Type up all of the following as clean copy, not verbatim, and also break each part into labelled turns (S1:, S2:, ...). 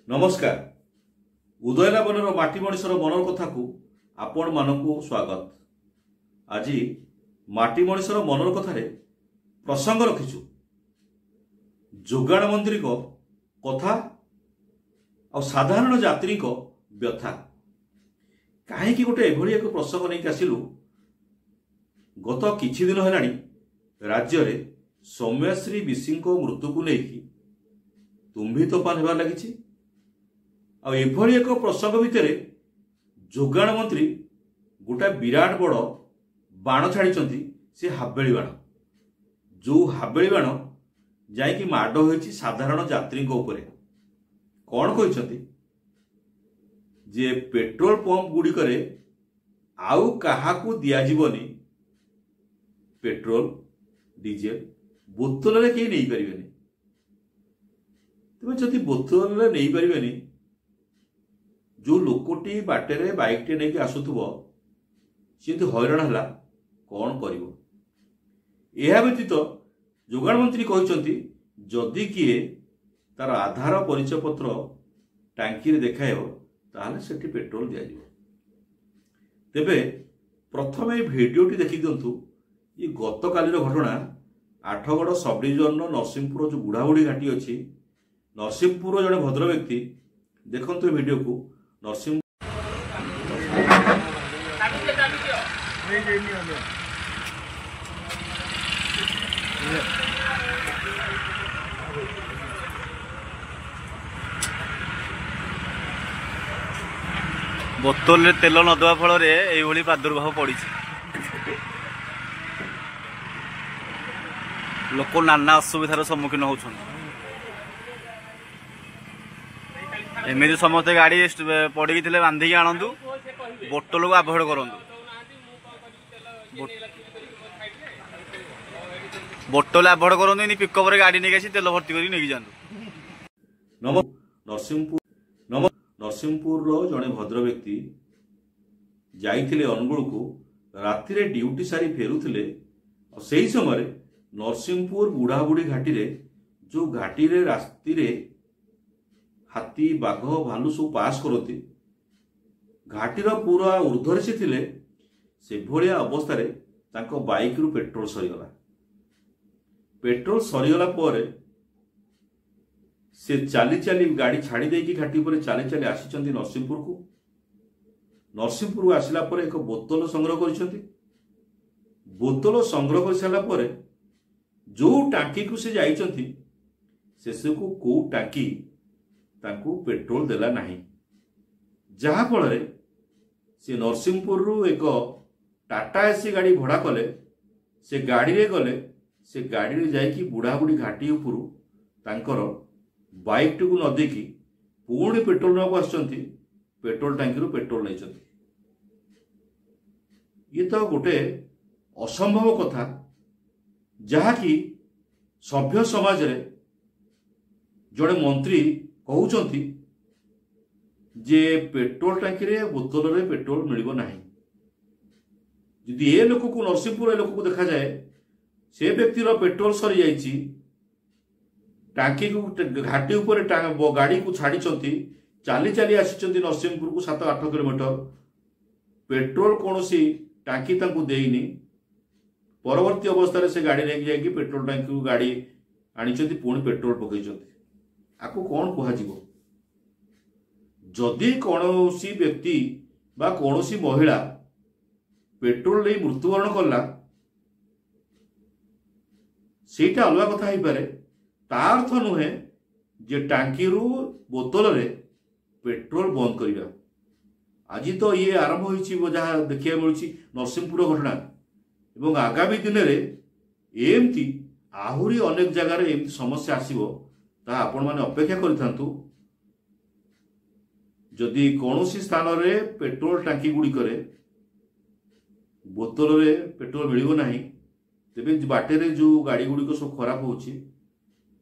S1: नमस्कार। उदयलाबनर माटी मणिषर मनर कथा को आपण मानकु स्वागत। आज माटी मणिषर मनर कथारे प्रसंग रखिछु जोगाण मंत्री को कथा और साधारण यात्री को व्यथा। कहीं गोटे एभली एक प्रसंग नहीं आसिलु। गत किछि दिन हेलानी राज्य रे सौम्यश्री विशी मृत्यु को लेकिन तुम्भी तोफान होबार लगी। एभली एक प्रसंग भितर जोगाण मंत्री गोटा विराट बड़ बाण छाड़ी से हाबेली बाण, जो हाबेली बाण जाइकी माड़ होइछि साधारण यात्री उपरे। कौन कहते जे पेट्रोल पंप गुड़िक आउ काहाकू दियाजिबनी पेट्रोल डीजेल बोतल रे कहीं नहीं पारिबेनी। तेज जदि बोतल रे नहीं पारिबेनी, जो लोकटी बाटेरे बाइक टे नहीं आसुथुबो सी हैरान है कौन करिवो। यह व्यतीत जोगाण मंत्री कहते जदि किए तार आधार परिचय पत्र टांकी रे देखाइबो ताहले सेठी पेट्रोल दिया जिवो। तेबे प्रथम ए भिडियोटी देखि दियंतु। ये गत कालीर घटना आठगड़ सब डिविजन नरसिंहपुर जो बुढ़ाबुढ़ी घाटी अच्छी नरसिंहपुर जड़े भद्र व्यक्ति देखते भिडियो को। नरसिंह
S2: बोतल तेल नदवा फल ये प्रादुर्भाव पड़ी। लोक नाना असुविधार सम्मुखीन होछन। एमती समस्त गाड़ी पड़ी थे बांधिकी आणतु, बोतल को आभोड करूँ। बोतल आभोड करूँ, पिकअप गाड़ी नहीं आसी तेल भर्ती कर नहीं जातु।
S1: नरसिंहपुर जड़े भद्र व्यक्ति जाइथिले अनुगुल को राति रे ड्यूटी सारी फेरुथिले। से ही समय नरसिंहपुर बुढ़ाबुढ़ी घाटी रे जो घाटी रे रास्ती रे हाथी बाघ भालू सब पास करती घाटीर पूरा ऊर्ध्वर से थिले। से भलिया अवस्था रे तांको बाइक रु पेट्रोल सरीगला। पेट्रोल सरीगला पर से चाली चाली गाड़ी छाड़ी देकी घाटी पर चाली चाली आसिचंती नरसिंहपुर को। नरसिंहपुर आसिला पर एक बोतल संग्रह करिसंती। बोतल संग्रह कर सारा पर जो टांकी को से जाइचंती से को टांकी तांको पेट्रोल देला नहीं। जहा फल से नरसिंहपुर रु एक टाटा एसी गाड़ी भड़ा कले। से गाड़ी रे गले। से गाड़ी रे जाइकी बुढ़ाबुढ़ी घाटी उपरु तांकर बाइक टू न देखी पुणी पेट्रोल नाक आसचंती। पेट्रोल टांकी रु पेट्रोल नहीं चंती। ये तो गोटे असंभव कथा जहाँकि सभ्य समाज रे जड़े मंत्री कहउचंती जे पेट्रोल टांकी रे बोतल रे पेट्रोल मिलिबो नाही। यदि ए लोक को नरसिंहपुर ए लोक को देखा जाए से व्यक्तिर पेट्रोल सरी जाइछि, टांकी को घाटी ऊपर गाड़ी को छाड़ी चाली चाली आसी नरसिंहपुर को 7-8 किलोमीटर पेट्रोल कौन सी टांकी तांको देइनी। परवर्ती अवस्था से गाड़ी लेके जाइए पेट्रोल टांकी को गाड़ी आनी पुणी पेट्रोल पकई। आपको कौन कह जदि कौन सी व्यक्ति बा कौन सी महिला पेट्रोल नहीं मृत्युवरण कला सेटा अलग कथा ही पारे। तार अर्थ नुहे जे टांकी रु बोतल रे पेट्रोल बंद करिया। आज तो ये आरंभ होइछि जहाँ देखिया मिलुछि नरसिंहपुर घटना एवं आगामी दिन में एमती आहुरी अनेक जगार एमती समस्या आसीबो ता आपण माने अपेक्षा करिथांतु। जदि कौनसी स्थान रे पेट्रोल टांकी गुड़िक बोतल रे पेट्रोल मिलिबो नाही, तेबे बाटे रे जो गाड़ी गुड़िक सब खराब होछि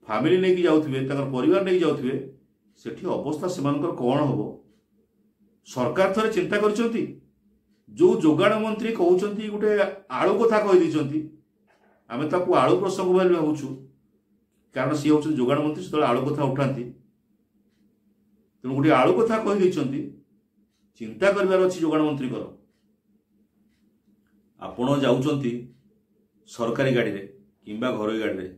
S1: फैमिली नहीं जाउथिबे ताकर परिवार नहीं जाउथिबे सेठी अवस्था सेमानकर कौन हबो। सरकार थरे चिंता करचंती। जो जोगाण मंत्री कहउचंती गोटे आलू कथा कहि दिचंती। आमे ताकू आलू प्रसंग भाई भावुछु कारण सी हूँ जोगाण मंत्री से आलू कथा उठाती तेणु गोटे आलू कथा कही चिंता कर जोगाण मंत्री आपण जाऊँच सरकारी गाड़ी रे किंबा घर गाड़ी रे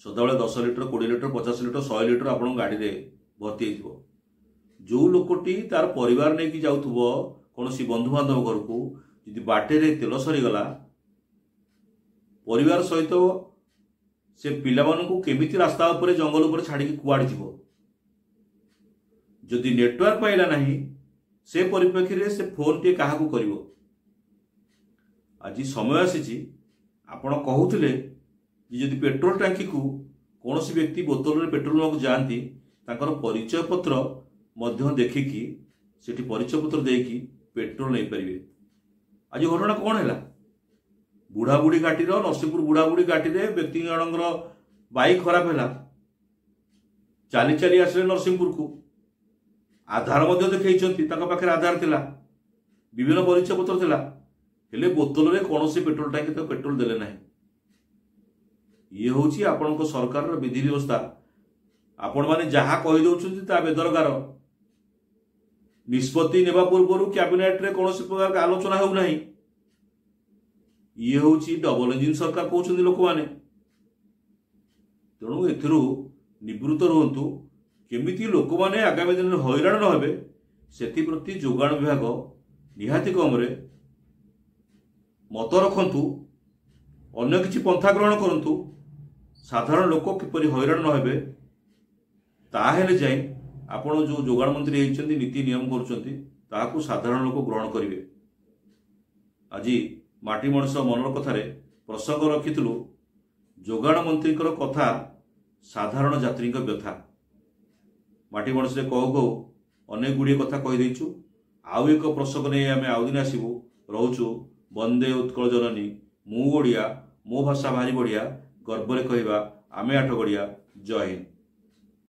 S1: सदाबले 10 लिटर 20 लिटर 50 लिटर 100 लिटर आपण गाड़ी रे भर्ती हो जो लोकटी तार परिवार नहीं कि जाऊथबो कौन सी बंधु बांधव घर को यदि बाटे रे तेल सरीगला परिवार सहित से पिला को केमिति रास्ता उपरे जंगल उपरे छाड़ी कुआड़ जीव जदि नेटवर्क पाइला नहीं से परिप्रेक्षी रे से फोन टे काहा को करिवो। आज समय आसी आपण कहूथिले जदि पेट्रोल टांकी को कौन सी व्यक्ति बोतल रे पेट्रोल नक जाती ताकर परिचय पत्र मध्य देखिकी सेठी परिचय पत्र देकी पेट्रोल नहीं पारे। आज घटना कौन है बुढ़ाबुढ़ी घाटी नरसिंहपुर बुढ़ाबुढ़ी घाटी व्यक्ति जनकर बाइक खराब है चली चली आसिले नरसिंहपुर को आधार देखते पाखे आधार थिला विभिन्न परिचय पत्र थिला हेले बोतल रे कौन सी पेट्रोल टांकी तो पेट्रोल देले नहीं। ये हूँ आपण सरकार विधि व्यवस्था आपण मैंने जहाँ कहीदे ता बेदरकार निष्पत्ति नेबा पूर्व कैबिनेट रे कौन प्रकार आलोचना हो नहीं। ये हूँ डबल इंजिन सरकार कहते लोक मैंने तेणु एथिरू निवृत्त रुहतु केमिति लोक मैंने आगामी दिन में हैरान न हेबे सेति प्रति जोगाण विभाग निहाती कम मत रखंतु अन्य किछि पंथा ग्रहण करंतु साधारण लोक किपरि हैरान न हेबे ताहेले जाय आपण जो जोगाण मंत्री होइचंती नीति नियम करूचंती ताहाकू साधारण लोक ग्रहण करिवे। आज माटी मଣିଷ मनर कथारे प्रसंग रखिथिलु जोगाण मंत्री कथा साधारण यात्री व्यथा माटी मଣିଷ रे कहू कहू अनेक गुड़िए कथा कहीदेचु आउ एक प्रसंग नहीं आम आउ दिन आसबू रोचु वंदे उत्कल जननी मु ओडिया मो भाषा भारी बढ़िया गर्व रे कहवा आमे 8 गड़िया। जय हिंद।